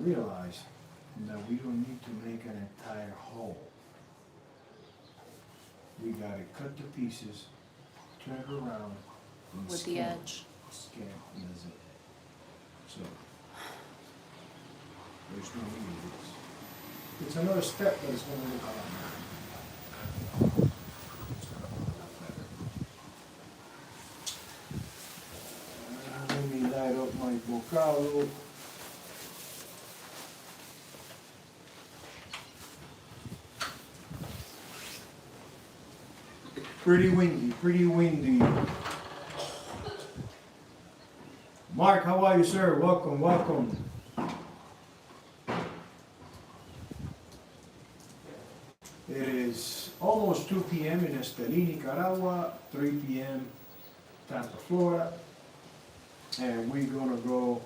realize that we don't need to make an entire hole. We gotta cut the pieces, turn it around, and With the edge. Scan, and that's it. So, there's no need of this. It's another step, but it's gonna look a lot better. It's gonna look a lot better. Let me light up my bocado. Pretty windy, pretty windy. Mark, how are you, sir? Welcome, welcome. It is almost 2 p.m. in Estelí, Nicaragua, 3 p.m. Tampa, Florida. And we're gonna go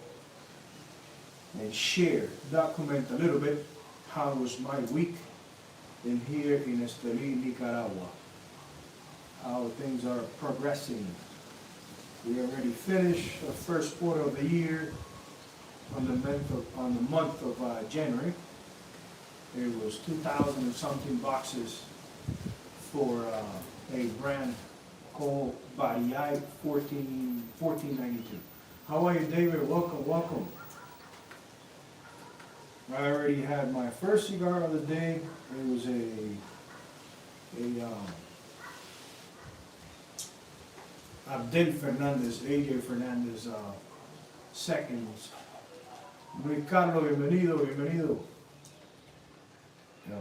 and share, document a little bit how was my week in here in Estelí, Nicaragua. How things are progressing. We already finished the first quarter of the year on the month of January. It was 2,000 and something boxes for a brand called Barriai 1492. How are you, David? Welcome, welcome. I already had my first cigar of the day. It was Abdel Fernandez, AJ Fernandez, seconds. Ricardo, bienvenido, bienvenido.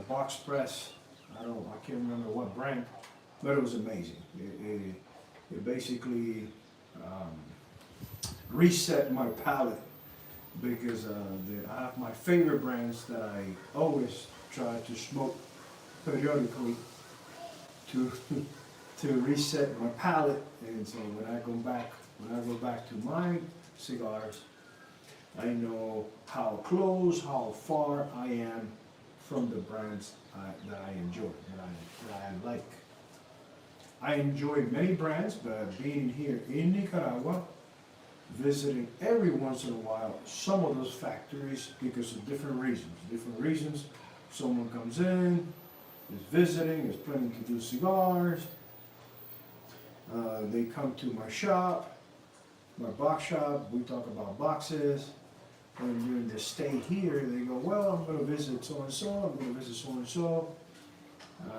Box press, I can't remember what brand, but it was amazing. It basically reset my palate because I have my favorite brands that I always try to smoke periodically to reset my palate. And so when I go back to my cigars, I know how close, how far I am from the brands that I enjoy, that I like. I enjoy many brands, but being here in Nicaragua, visiting every once in a while some of those factories because of different reasons. Someone comes in, is visiting, is planning to do cigars. They come to my shop, my box shop, we talk about boxes. And during the stay here, they go, well, I'm going to visit so-and-so, I'm going to visit so-and-so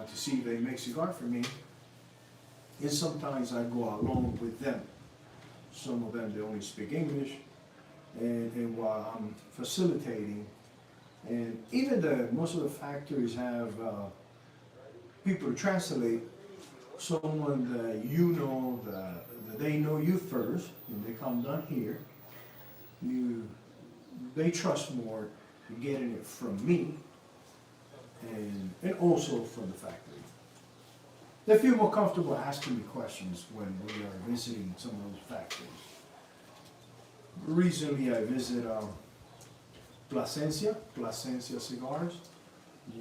to see if they make cigar for me. And sometimes I go along with them. Some of them, they only speak English. And while I'm facilitating, and even most of the factories have people to translate, someone that you know, that they know you first, and they come down here, they trust more getting it from me and also from the factory. They feel more comfortable asking me questions when we are visiting some of those factories. Recently I visited Plasencia Cigars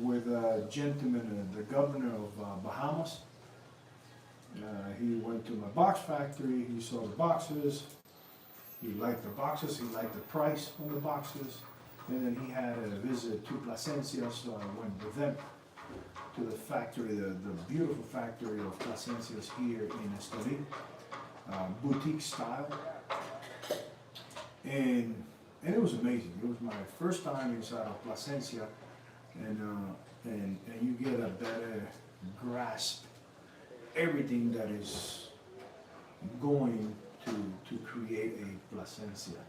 with a gentleman, the governor of Bahamas. He went to my box factory, he saw the boxes. He liked the boxes, he liked the price on the boxes, and then he had a visit to Plasencia, so I went with them to the factory, the beautiful factory of Plasencia's here in Estelí, boutique style, and it was amazing. It was my first time inside of Plasencia, and you get a better grasp everything that is going to create a Plasencia.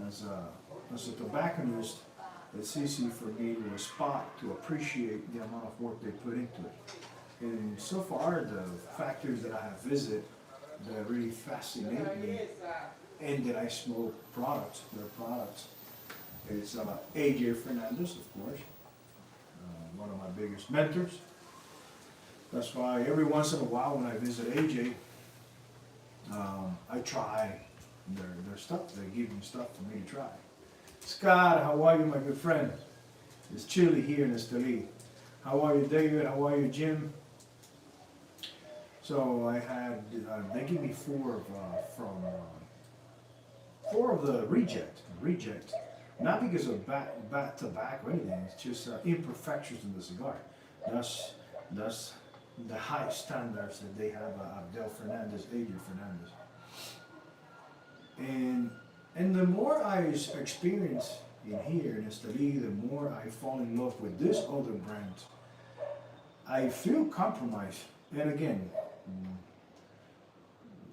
As a tobacconist, it's easy for me to spot, to appreciate the amount of work they put into it. And so far, the factories that I have visited that really fascinate me and that I smoke their products, it's AJ Fernandez, of course, one of my biggest mentors. That's why every once in a while when I visit AJ, I try their stuff. They give me stuff for me to try. Scott, how are you, my good friend? It's chilly here in Estelí. How are you, David? How are you, Jim? So I had, they gave me four of the reject. Not because of bad tobacco or anything, it's just imperfections in the cigar. That's the high standards that they have Abdel Fernandez, Adrian Fernandez. And the more I experience in here in Esteli, the more I fall in love with this other brand. I feel compromised. And again,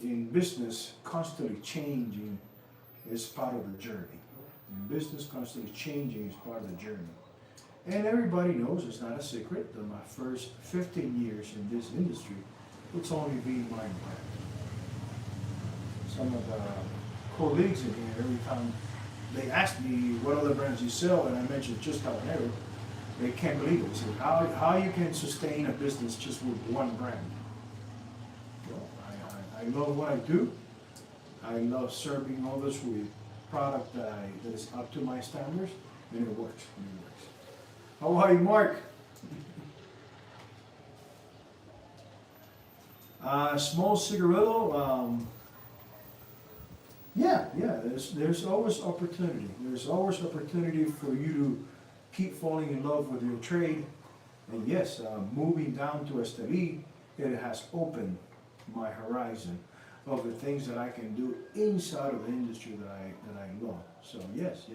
in business, constantly changing is part of the journey. In business, constantly changing is part of the journey. And everybody knows, it's not a secret, that my first 15 years in this industry, it's only been my brand. Some of the colleagues in here, every time they ask me what other brands you sell, and I mentioned just Tabanero, they can't believe it. They say, how you can sustain a business just with one brand? Well, I love what I do. I love serving others with product that is up to my standards, and it works. How are you, Mark? Small cigarillo. Yeah. There's always opportunity. There's always opportunity for you to keep falling in love with your trade. And yes, moving down to Esteli, it has opened my horizon of the things that I can do inside of the industry that I love. So yes.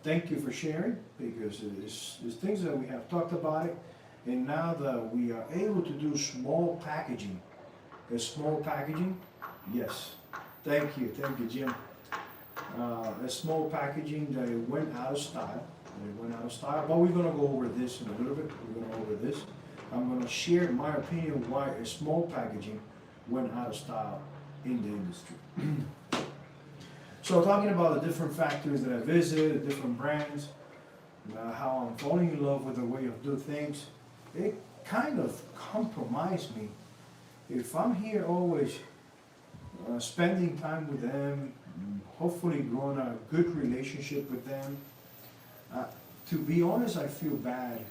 Thank you for sharing, because it's things that we have talked about it, and now that we are able to do small packaging, yes. Thank you, Jim. A small packaging that it went out of style. But we're going to go over this in a little bit. I'm going to share my opinion why a small packaging went out of style in the industry. So talking about the different factories that I visit, the different brands, how I'm falling in love with the way of doing things, it kind of compromised me. If I'm here always spending time with them, hopefully growing a good relationship with them, to be honest, I feel bad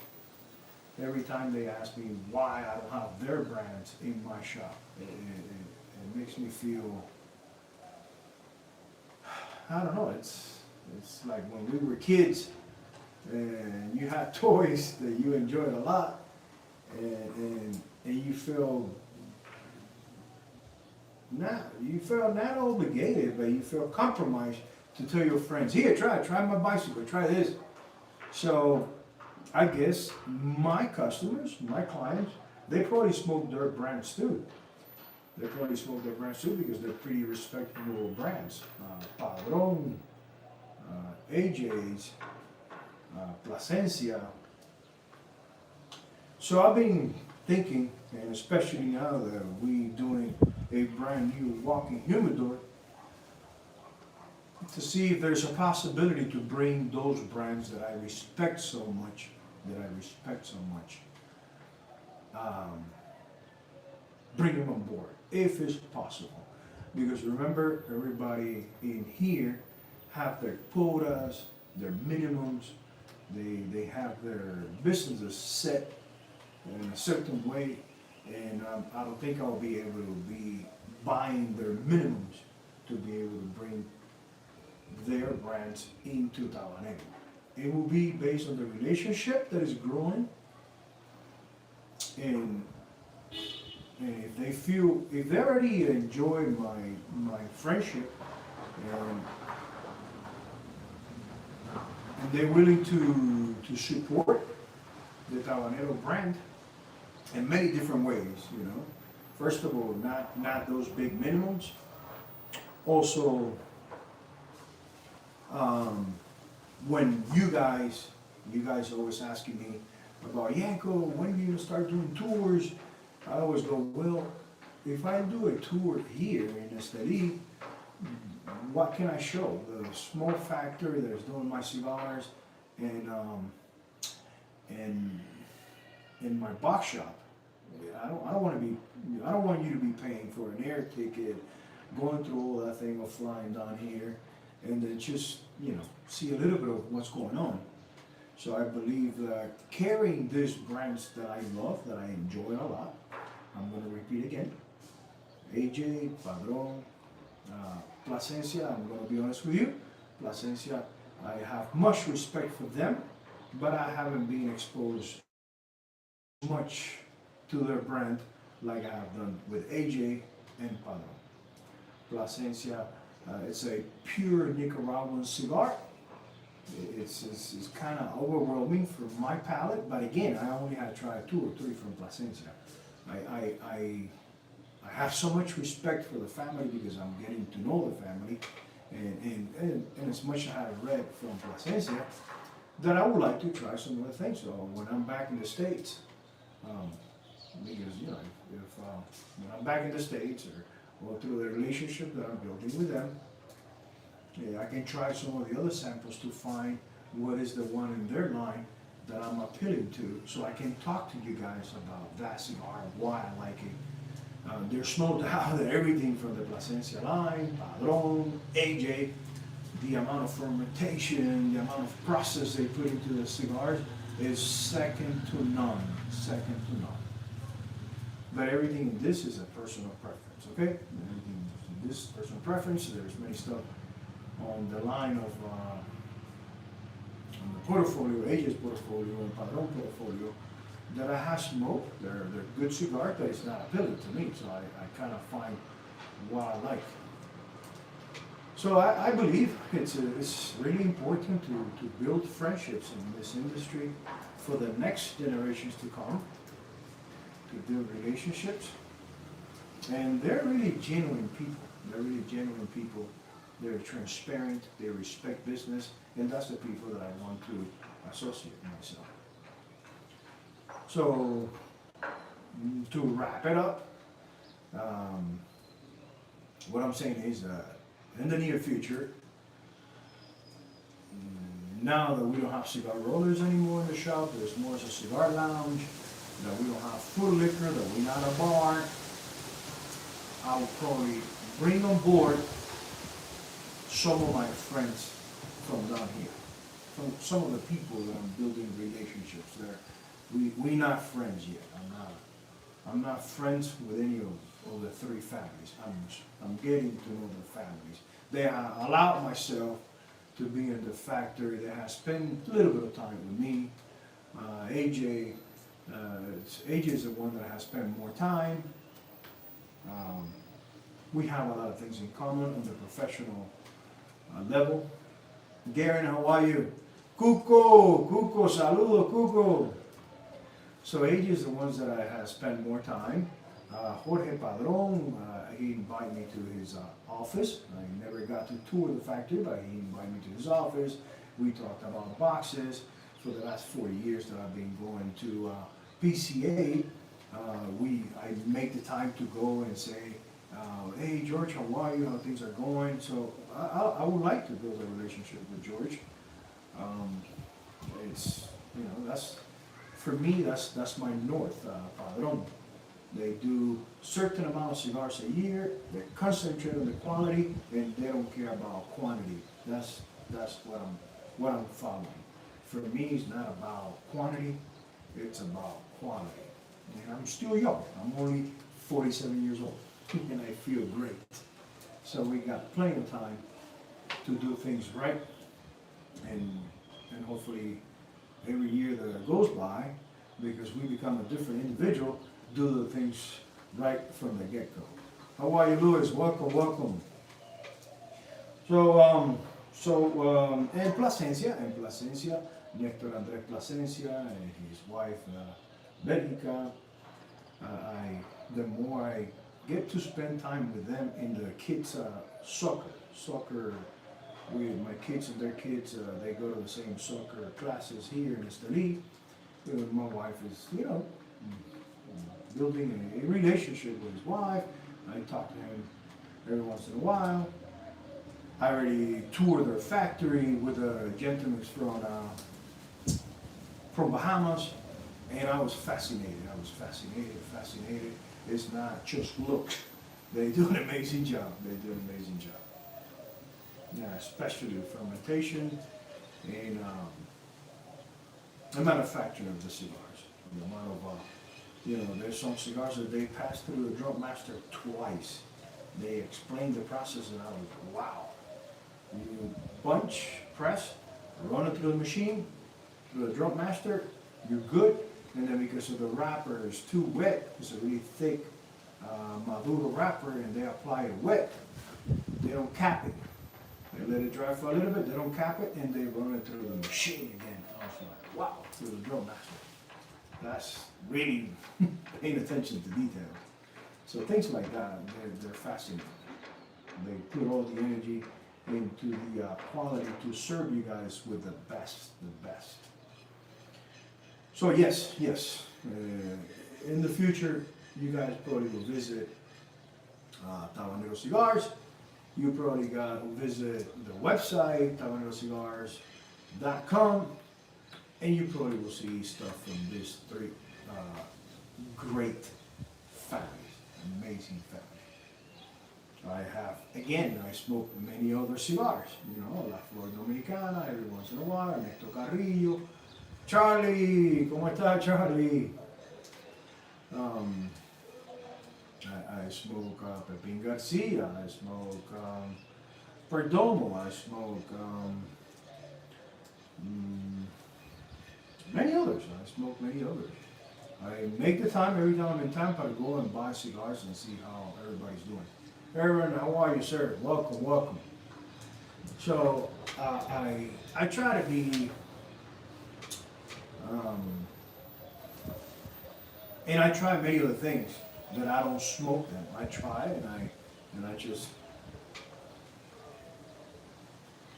every time they ask me why I don't have their brands in my shop. It makes me feel, I don't know, it's like when we were kids and you had toys that you enjoyed a lot, and you feel not obligated, but you feel compromised to tell your friends, here, try my bicycle, try this. So I guess my customers, my clients, they probably smoke their brands too. Because they're pretty respectable brands. Padron, AJ's, Plasencia. So I've been thinking, and especially now that we're doing a brand new walk-in humidor, to see if there's a possibility to bring those brands that I respect so much, bring them on board, if it's possible. Because remember, everybody in here have their quotas, their minimums, they have their businesses set in a certain way, and I don't think I'll be able to be buying their minimums to be able to bring their brands into Tabanero. It will be based on the relationship that is growing, and if they already enjoy my friendship, and they're willing to support the Tabanero brand in many different ways, First of all, not those big minimums. Also, when you guys always asking me about, Yanko, when are you gonna start doing tours? I always go, well, if I do a tour here in Esteli, what can I show? The small factory that is doing my cigars, and my box shop. I don't want you to be paying for an air ticket, going through all that thing of flying down here, and then just see a little bit of what's going on. So I believe that carrying these brands that I love, that I enjoy a lot, I'm going to repeat again, AJ, Padron, Plasencia, I'm going to be honest with you, Plasencia, I have much respect for them, but I haven't been exposed much to their brand like I have done with AJ and Padron. Plasencia, it's a pure Nicaraguan cigar. It's kind of overwhelming for my palate, but again, I only had tried 2 or 3 from Plasencia. I have so much respect for the family because I'm getting to know the family, and as much as I have read from Plasencia, that I would like to try some other things. So when I'm back in the States, because you know, if when I'm back in the States or through the relationship that I'm building with them, yeah, I can try some of the other samples to find what is the one in their line that I'm appealing to, so I can talk to you guys about that cigar, why I like it. There's no doubt that everything from the Plasencia line, Padron, AJ, the amount of fermentation, the amount of process they put into the cigars is second to none, second to none. But everything in this is a personal preference, okay? Everything in this personal preference, there's many stuff on the line of on the portfolio, AJ's portfolio and Padron portfolio that I have smoked. They're good cigars, but it's not appealing to me, so I kind of find what I like. So I believe it's really important to build friendships in this industry for the next generations to come, to build relationships. And they're really genuine people. They're really genuine people. They're transparent, they respect business, and that's the people that I want to associate myself. So, to wrap it up, what I'm saying is, in the near future, now that we don't have cigar rollers anymore in the shop, there's more as a cigar lounge, that we don't have food liquor, that we're not a bar, I'll probably bring on board some of my friends from down here, from some of the people that I'm building relationships there. We're not friends yet. I'm not friends with any of the 3 families. I'm getting to know the families. They allowed myself to be in the factory. They have spent a little bit of time with me. AJ is the one that has spent more time. We have a lot of things in common on the professional level. Garen, how are you? Cuco, saludo, Cuco. So AJ is the ones that I have spent more time. Jorge Padron, he invited me to his office. I never got to tour the factory, but he invited me to his office. We talked about boxes. For the last 40 years that I've been going to PCA, I make the time to go and say, hey George, how are you? How things are going? So I would like to build a relationship with George. It's, you know, that's, for me, that's my north, Padron. They do certain amount of cigars a year, they concentrate on the quality, and they don't care about quantity. That's what I'm following. For me, it's not about quantity, it's about quality. And I'm still young, I'm only 47 years old, and I feel great. So we got plenty of time to do things right, and hopefully every year that goes by, because we become a different individual, do the things right from the get-go. How are you, Louis? Welcome. So, and Plasencia, Nectar Andrés Plasencia and his wife, Belgica, the more I get to spend time with them in the kids' soccer, with my kids and their kids, they go to the same soccer classes here in Esteli. My wife is, you know, building a relationship with his wife. I talk to him every once in a while. I already toured their factory with a gentleman from Bahamas, and I was fascinated. Fascinated. It's not just looks. They do an amazing job. Yeah, especially fermentation and the manufacturing of the cigars. The amount of, you know, there's some cigars that they pass through the drum master twice. They explain the process, and I was, wow. You bunch press run it through the machine, through the drum master, you're good. And then because of the wrapper is too wet, it's a really thick Maduro wrapper, and they apply it wet, they don't cap it. They let it dry for a little bit, they don't cap it, and they run it through the machine again. I was like, wow, through the drum master. That's really paying attention to detail. So things like that, they're fascinating. They put all the energy into the quality to serve you guys with the best, the best. So yes, in the future, you guys probably will visit Tabanero Cigars. You probably will visit the website, tabanerocigars.com, and you probably will see stuff from these three great families, amazing families. I smoke many other cigars, La Flor Dominicana, every once in a while, Ernesto Carrillo. Charlie, ¿cómo está Charlie? I smoke Pepin Garcia, I smoke Perdomo, I smoke many others. I smoke many others. I make the time every time I'm in Tampa to go and buy cigars and see how everybody's doing. Aaron, how are you, sir? Welcome, welcome. So I try to be, and I try many of the things that I don't smoke them. I try and I just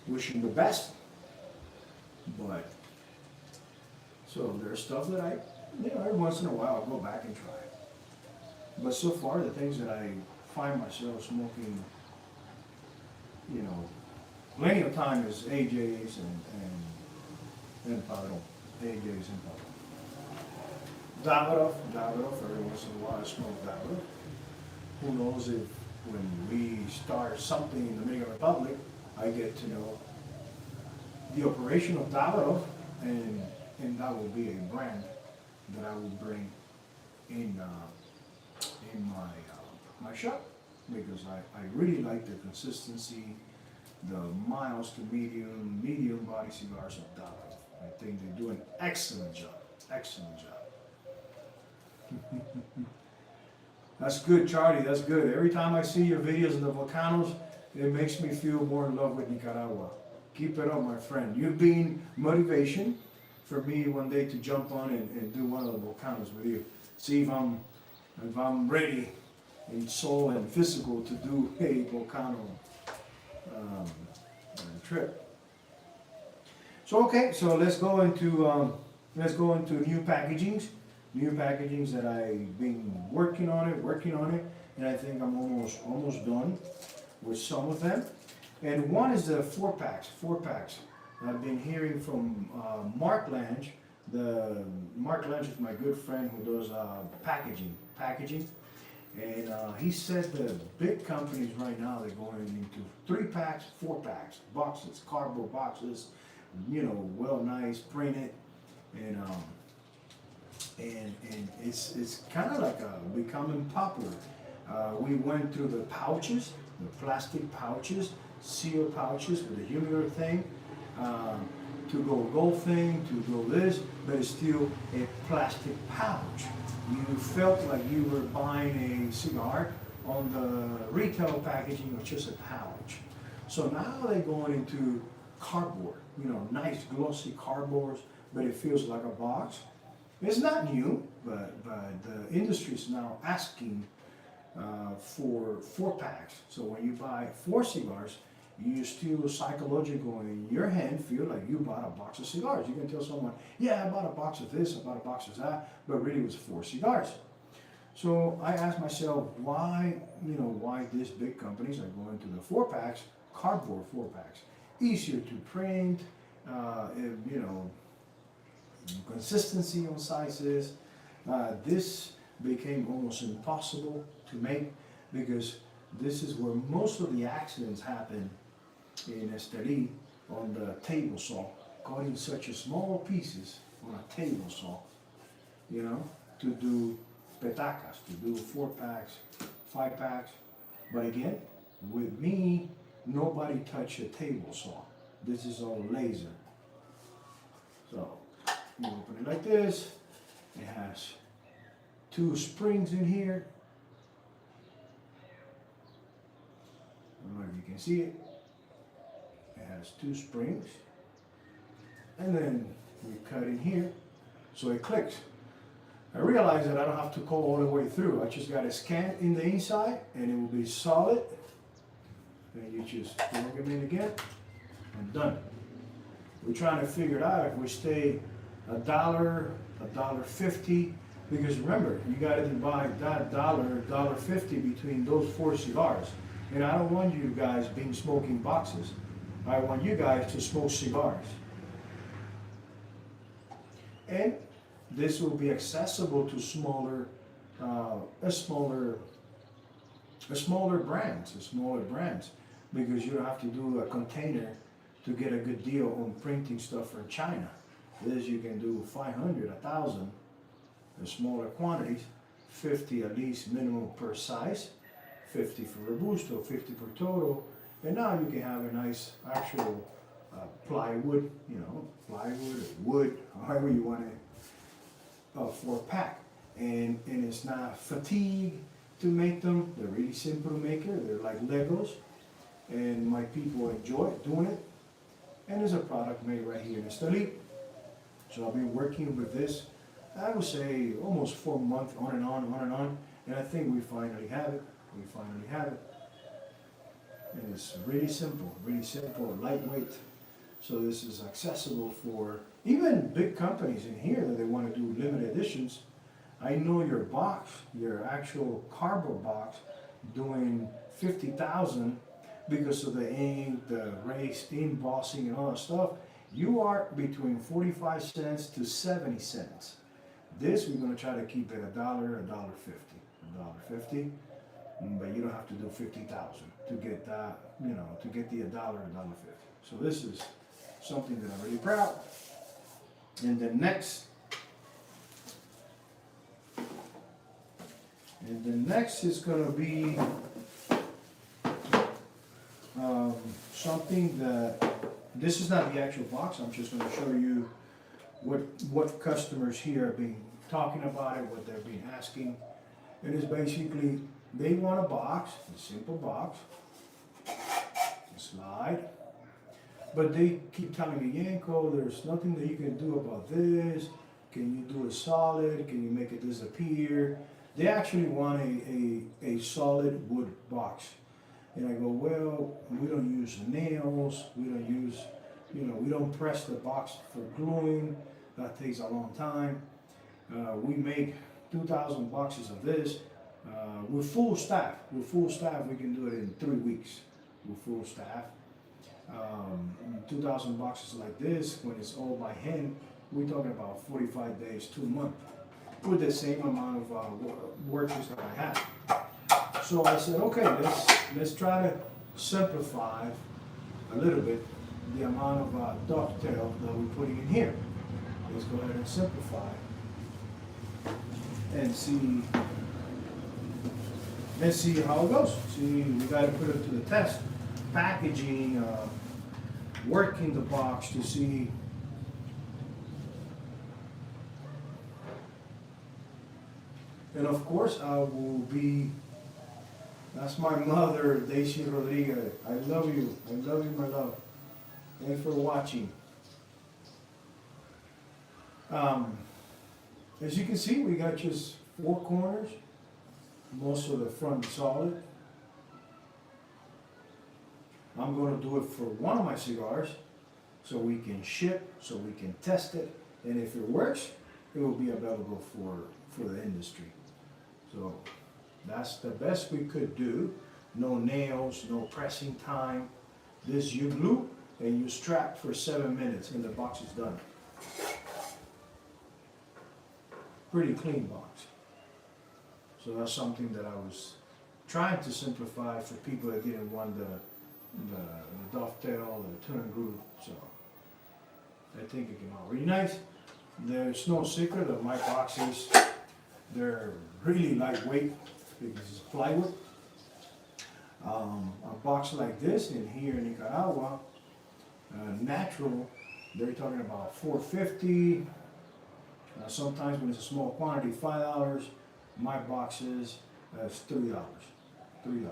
wish them the best. But so there's stuff that I, every once in a while I'll go back and try. But so far the things that I find myself smoking, plenty of time is AJ's and Padron. AJ's and Padron. Davidoff, every once in a while I smoke Davidoff. Who knows if when we start something in the Dominican Republic, I get to know the operation of Davidoff, and that will be a brand that I will bring in my shop, because I really like the consistency, the miles to medium body cigars of Davidoff. I think they do an excellent job. That's good, Charlie, that's good. Every time I see your videos of the volcanoes, it makes me feel more in love with Nicaragua. Keep it up, my friend. You've been motivation for me one day to jump on and do one of the volcanoes with you. See if I'm ready in soul and physical to do a volcano trip. So okay, so let's go into new packagings that I've been working on it, and I think I'm almost done with some of them. And one is the four packs. I've been hearing from Mark Lange. Mark Lange is my good friend who does packaging, and he said the big companies right now, they're going into 3 packs, 4 packs, boxes, cardboard boxes, well nice, printed, and it's kind of like becoming popular. We went through the pouches, the plastic pouches, seal pouches with the humidor thing, to go golfing, to go this, but it's still a plastic pouch. You felt like you were buying a cigar on the retail packaging of just a pouch. So now they're going into cardboard, nice glossy cardboards, but it feels like a box. It's not new, but the industry is now asking for 4 packs. So when you buy 4 cigars, you still psychological in your hand feel like you bought a box of cigars. You can tell someone, yeah, I bought a box of this, I bought a box of that, but really it was 4 cigars. So I asked myself, why these big companies are going to the 4 packs, cardboard 4 packs. Easier to print, consistency on sizes. This became almost impossible to make, because this is where most of the accidents happen in Esteli, on the table saw, cutting such a small pieces on a table saw, to do petacas, to do 4 packs, 5 packs. But again, with me, nobody touched a table saw. This is all laser. So you open it like this. It has 2 springs in here. I don't know if you can see it. It has 2 springs. And then we cut in here so it clicks. I realize that I don't have to go all the way through. I just got to scan in the inside and it will be solid. And you just plug them in again and done. We're trying to figure it out if we stay $1, $1.50, because remember, you got to divide that $1.50 between those 4 cigars. And I don't want you guys being smoking boxes. I want you guys to smoke cigars. And this will be accessible to smaller brands, because you don't have to do a container to get a good deal on printing stuff from China. This you can do 500, 1,000 in smaller quantities, 50 at least minimum per size, 50 for Robusto, 50 per Toto, and now you can have a nice actual plywood, plywood or wood, however you want it, 4-pack. And it's not fatigue to make them. They're really simple to make. They're like Legos, and my people enjoy doing it. And there's a product made right here in Esteli. So I've been working with this, I would say almost 4 months, on and on, and I think we finally have it. And it's really simple, lightweight. So this is accessible for even big companies in here that they want to do limited editions. I know your box, your actual cardboard box, doing 50,000 because of the ink, the raised embossing and all that stuff. You are between 45 cents to 70 cents. This we're going to try to keep it $1, $1.50, but you don't have to do 50,000 to get that, to get the $1, $1.50. So this is something that I'm really proud. And the next is going to be something that, this is not the actual box. I'm just going to show you what customers here have been talking about it, what they've been asking. It is basically, they want a box, a simple box, a slide. But they keep telling me, Yanko, there's nothing that you can do about this. Can you do a solid? Can you make it disappear? They actually want a solid wood box. And I go, well, we don't use nails. We don't use, we don't press the box for gluing. That takes a long time. We make 2,000 boxes of this. With full staff, we can do it in 3 weeks with full staff. 2,000 boxes like this, when it's all by hand, we're talking about 45 days, 2 months, with the same amount of workers that I have. So I said, okay, let's try to simplify a little bit the amount of dovetail that we're putting in here. Let's go ahead and simplify and see how it goes. See, we got to put it to the test. Packaging, working the box to see. And of course I will be, that's my mother, Daisy Rodriguez. I love you, my love. Thanks for watching. As you can see, we got just 4 corners, most of the front solid. I'm going to do it for one of my cigars so we can ship, so we can test it, and if it works, it will be available for the industry. So that's the best we could do. No nails, no pressing time. This you glue and you strap for 7 minutes and the box is done. Pretty clean box. So that's something that I was trying to simplify for people that didn't want the dovetail, the turn groove. So I think it came out really nice. There's no secret that my boxes, they're really lightweight because it's plywood. A box like this in here in Nicaragua, natural, they're talking about $4.50. Sometimes when it's a small quantity, $5. My boxes, that's $3. $3.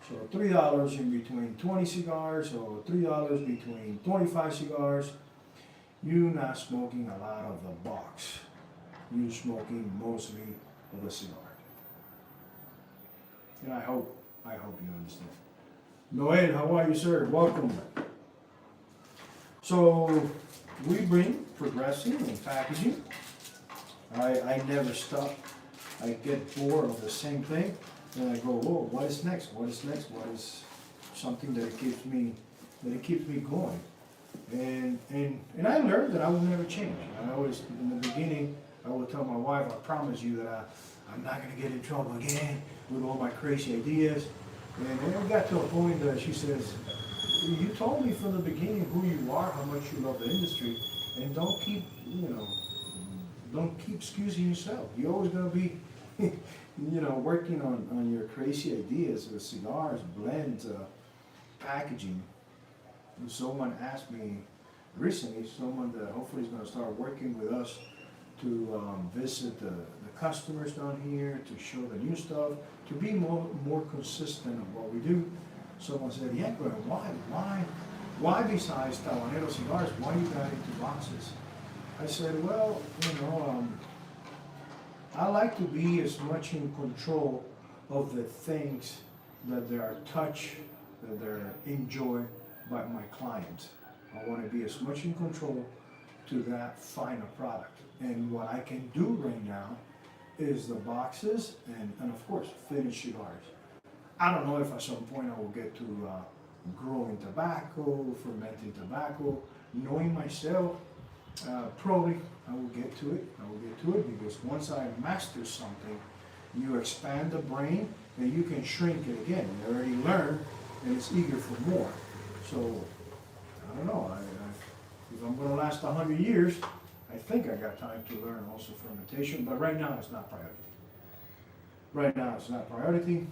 So $3 in between 20 cigars, or $3 between 25 cigars. You're not smoking a lot of the box. You're smoking mostly of the cigar. And I hope you understand. Noel, how are you, sir? Welcome. So we bring progressing and packaging. I never stop. I get bored of the same thing, and I go, whoa, what is next? What is next? What is something that it keeps me going? And I learned that I will never change. I always, in the beginning, I would tell my wife, I promise you that I'm not going to get in trouble again with all my crazy ideas. And then it got to a point that she says, you told me from the beginning who you are, how much you love the industry, and don't keep excusing yourself. You're always going to be, working on your crazy ideas with cigars, blends, packaging. And someone asked me recently, someone that hopefully is going to start working with us to visit the customers down here, to show the new stuff, to be more consistent of what we do. Someone said, yeah, but why besides Tabanero Cigars, why you got into boxes? I said, well, I like to be as much in control of the things that they are touched, that they're enjoyed by my clients. I want to be as much in control to that final product. And what I can do right now is the boxes and of course, finished cigars. I don't know if at some point I will get to growing tobacco, fermenting tobacco, knowing myself. Probably I will get to it because once I master something, you expand the brain and you can shrink it again. You already learned and it's eager for more. So, I don't know, if I'm going to last 100 years, I think I got time to learn also fermentation, but right now it's not priority. Right now it's not priority.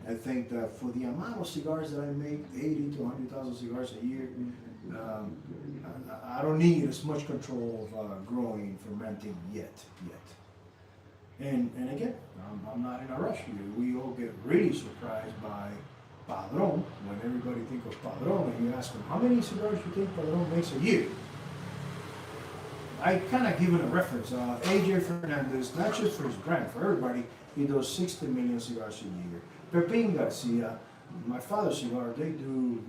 I think that for the amount of cigars that I make, 80 to 100,000 cigars a year, I don't need as much control of growing, fermenting yet. And again, I'm not in a rush. We all get really surprised by Padron when everybody think of Padron, and you ask them, how many cigars do you think Padron makes a year? I kind of give it a reference. AJ Fernandez, not just for his brand, for everybody, he does 60 million cigars a year. Pepin Garcia, my father's cigar, they do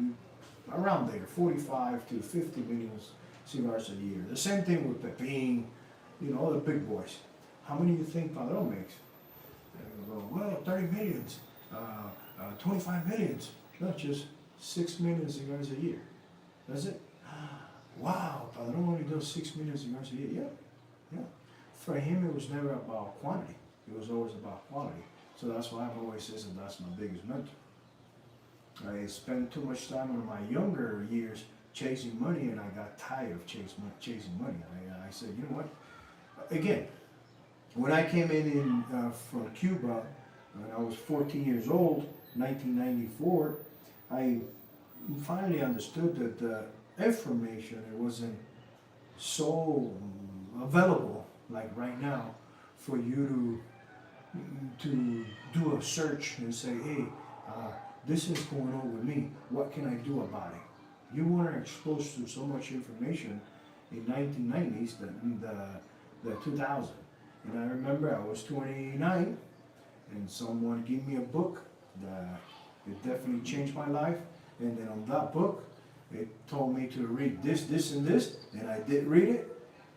around there, 45 to 50 million cigars a year. The same thing with Pepin, the big boys. How many do you think Padron makes? And they go, well, 30 millions, 25 millions. Not just 6 million cigars a year. That's it. Wow, Padron only does 6 million cigars a year. Yeah. For him, it was never about quantity. It was always about quality. So that's why I've always said that that's my biggest mentor. I spent too much time in my younger years chasing money, and I got tired of chasing money. I said, you know what? Again, when I came in from Cuba, when I was 14 years old, 1994, I finally understood that the information, it wasn't so available like right now for you to do a search and say, hey, this is going on with me, what can I do about it? You weren't exposed to so much information in 1990s, the 2000. And I remember I was 29 and someone gave me a book that it definitely changed my life. And then on that book, it told me to read this, this, and this, and I did read it,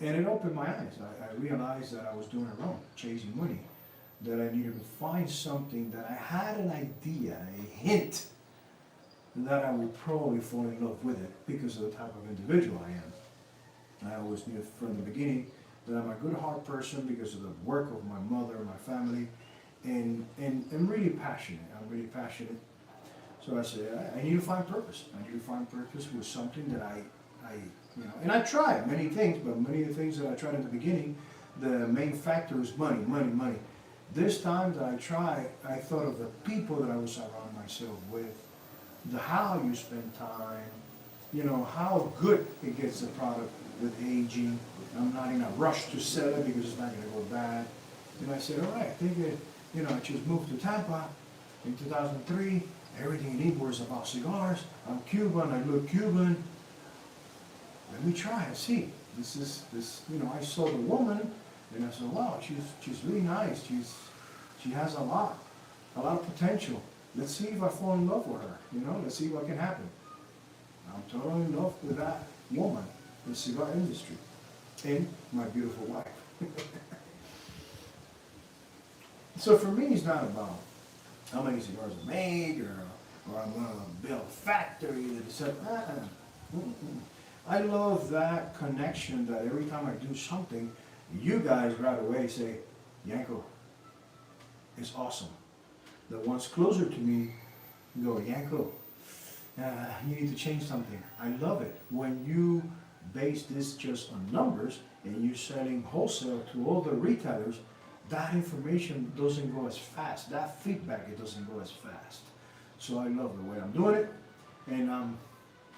and it opened my eyes. I realized that I was doing it wrong, chasing money, that I needed to find something that I had an idea, a hint, that I would probably fall in love with it because of the type of individual I am. I always knew from the beginning that I'm a good heart person because of the work of my mother, my family, and really passionate. I'm really passionate. So I said, I need to find purpose. I need to find purpose with something that I and I tried many things, but many of the things that I tried in the beginning, the main factor was money, money, money. This time that I tried, I thought of the people that I was surrounding myself with, how you spend time, you know, how good it gets the product with aging. I'm not in a rush to sell it because it's not gonna go bad. And I said, all right, I think that, you know, I just moved to Tampa in 2003. Everything in Ybor is about cigars. I'm Cuban, I look Cuban. Let me try and see. This, you know, I saw the woman and I said, wow, she's really nice. She has a lot of potential. Let's see if I fall in love with her, you know, let's see what can happen. I'm totally in love with that woman in the cigar industry and my beautiful wife. So for me, it's not about how many cigars I make or I'm going to build a factory that is I love that connection that every time I do something, you guys right away say, Yanko, it's awesome. The ones closer to me go, Yanko, you need to change something. I love it. When you base this just on numbers and you're selling wholesale to all the retailers, that information doesn't go as fast. That feedback, it doesn't go as fast. So I love the way I'm doing it, and I'm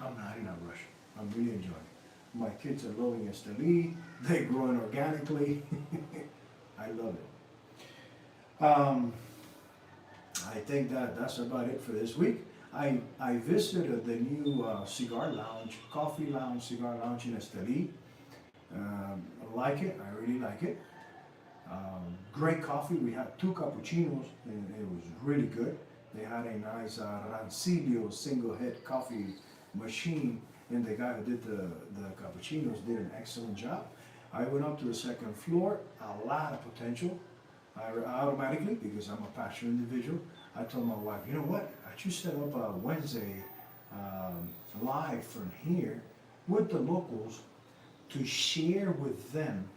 not in a rush. I'm really enjoying it. My kids are loving Esteli. They're growing organically. I love it. I think that's about it for this week. I visited the new cigar lounge, coffee lounge, cigar lounge in Esteli. I like it. I really like it. Great coffee. We had 2 cappuccinos and it was really good. They had a nice Rancilio single head coffee machine, and the guy who did the cappuccinos did an excellent job. I went up to the 2nd floor, a lot of potential. I automatically, because I'm a passionate individual, I told my wife, you know what, I just set up a Wednesday live from here with the locals to share with them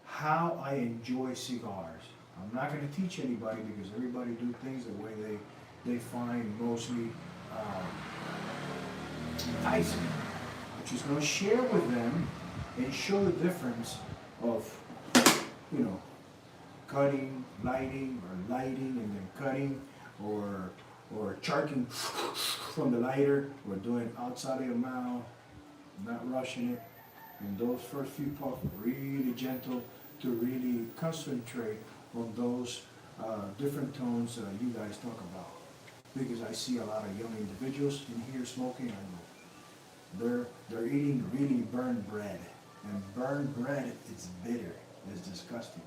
how I enjoy cigars. I'm not going to teach anybody because everybody do things the way they find mostly enticing. I'm just going to share with them and show the difference of, you know, cutting, lighting, or lighting and then cutting, or charking from the lighter, or doing outside of your mouth, not rushing it. And those first few puffs were really gentle to really concentrate on those different tones that you guys talk about. Because I see a lot of young individuals in here smoking, and they're eating really burned bread. And burned bread is bitter, it's disgusting.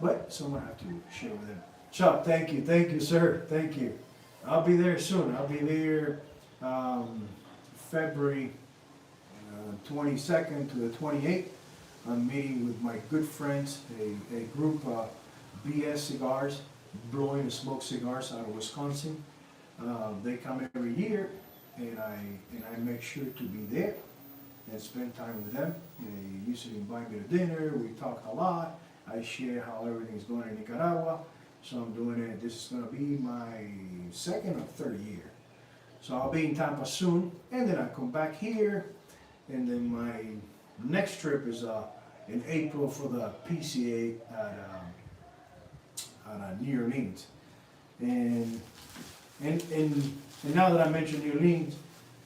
But someone have to share with them. Chuck, thank you, sir, thank you. I'll be there soon. I'll be there February 22nd to the 28th. I'm meeting with my good friends, a group of BS Cigars, blowing and smoke cigars out of Wisconsin. They come every year, and I make sure to be there and spend time with them. They usually invite me to dinner. We talk a lot. I share how everything's going in Nicaragua. So I'm doing it. This is going to be my 2nd or 3rd year. So I'll be in Tampa soon, and then I come back here, and then my next trip is in April for the PCA at New Orleans. And now that I mentioned New Orleans,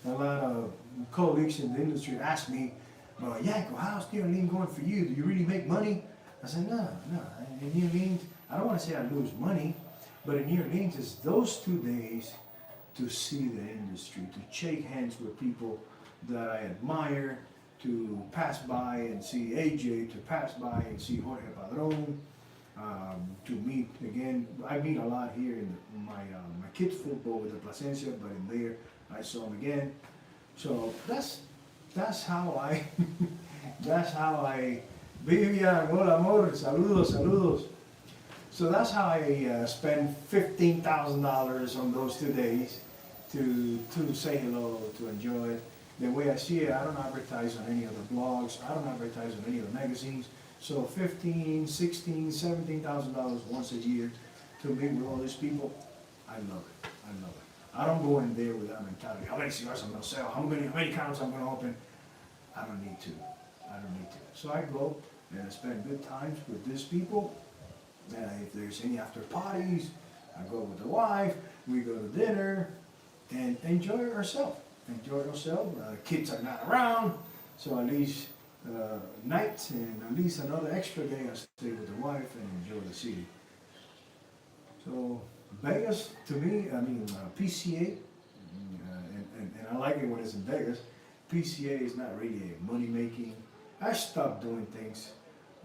a lot of colleagues in the industry ask me, well, Yanko, how's New Orleans going for you? Do you really make money? I said, no. In New Orleans, I don't want to say I lose money, but in New Orleans, it's those 2 days to see the industry, to shake hands with people that I admire, to pass by and see AJ, to pass by and see Jorge Padron, to meet again. I meet a lot here in my kids' football with the Placencia, but in there I saw him again. So that's how I Vivian, hola amor, saludos. So that's how I spend $15,000 on those 2 days to say hello, to enjoy it. The way I see it, I don't advertise on any of the blogs, I don't advertise on any of the magazines. So $15,000, $16,000, $17,000 once a year to meet with all these people, I love it. I don't go in there with that mentality. How many cigars I'm going to sell? How many counts I'm going to open? I don't need to. So I go and I spend good times with these people. If there's any after parties, I go with the wife. We go to dinner and enjoy ourselves. enjoy yourself. Kids are not around, so at least night and at least another extra day I stay with the wife and enjoy the city. So Vegas, to me, I mean PCA, and I like it when it's in Vegas. PCA is not really a money making. I stopped doing things.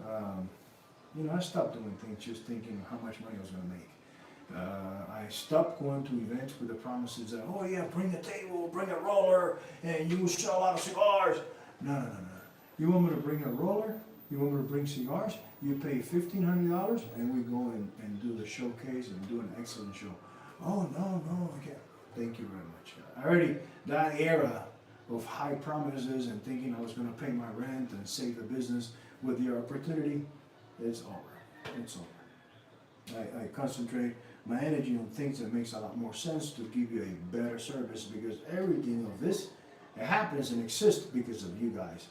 I stopped doing things just thinking how much money I was going to make. I stopped going to events with the promises that, oh yeah, bring a table, bring a roller, and you will sell a lot of cigars. No, no, no, no. You want me to bring a roller? You want me to bring cigars? You pay $1,500 and we go and do the showcase and do an excellent show. Oh, no, I can't. Thank you very much. That era of high promises and thinking I was going to pay my rent and save the business with the opportunity, it's over. It's over. I concentrate my energy on things that makes a lot more sense to give you a better service, because everything of this, it happens and exists because of you guys.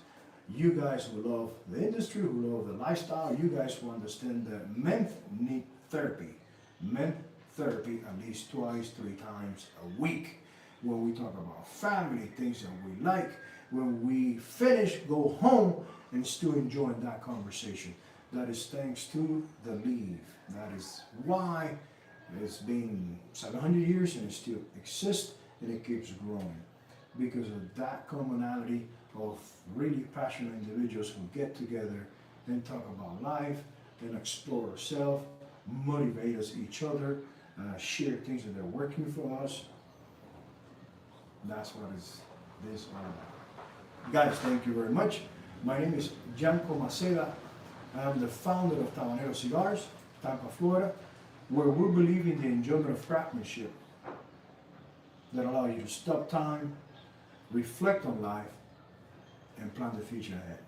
You guys who love the industry, who love the lifestyle, you guys who understand that men need therapy. Men therapy at least twice, 3 times a week. When we talk about family, things that we like, when we finish, go home and still enjoying that conversation. That is thanks to the leave. That is why it's been 700 years and it still exists and it keeps growing. Because of that commonality of really passionate individuals who get together and talk about life and explore ourselves, motivate us each other, share things that are working for us. That's what is this all about. Guys, thank you very much. My name is Gianco Maceda. I'm the founder of Tabanero Cigars, Tampa, Florida, where we believe in the enjoyment of craftsmanship that allow you to stop time, reflect on life, and plan the future ahead.